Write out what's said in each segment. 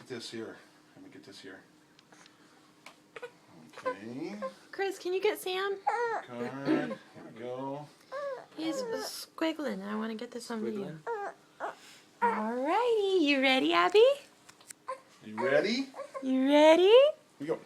this here. Let me get this here. Okay. Chris, can you get Sam? Good. Here we go. He's squiggling. I want to get this on video. Squiggling. Alrighty, you ready, Abby? You ready? You ready? Here we go.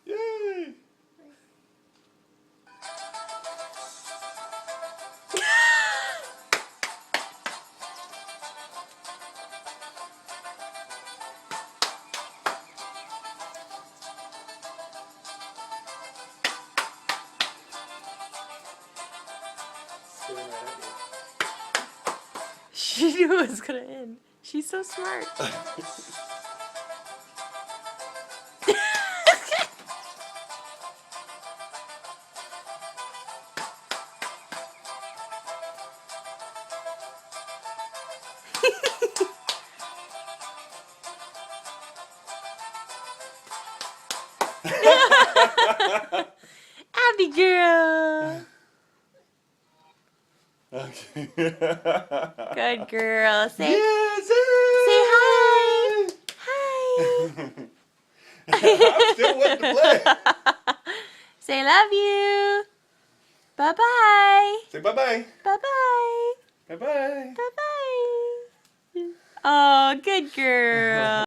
Yay! She knew it was gonna end. She's so smart. Abby girl. Okay. Good girl. Say, Yes! say hi. Hi. I'm still wanting to play. Say love you. Bye-bye. Say bye-bye. Bye-bye. Bye-bye. Bye-bye. Oh, good girl.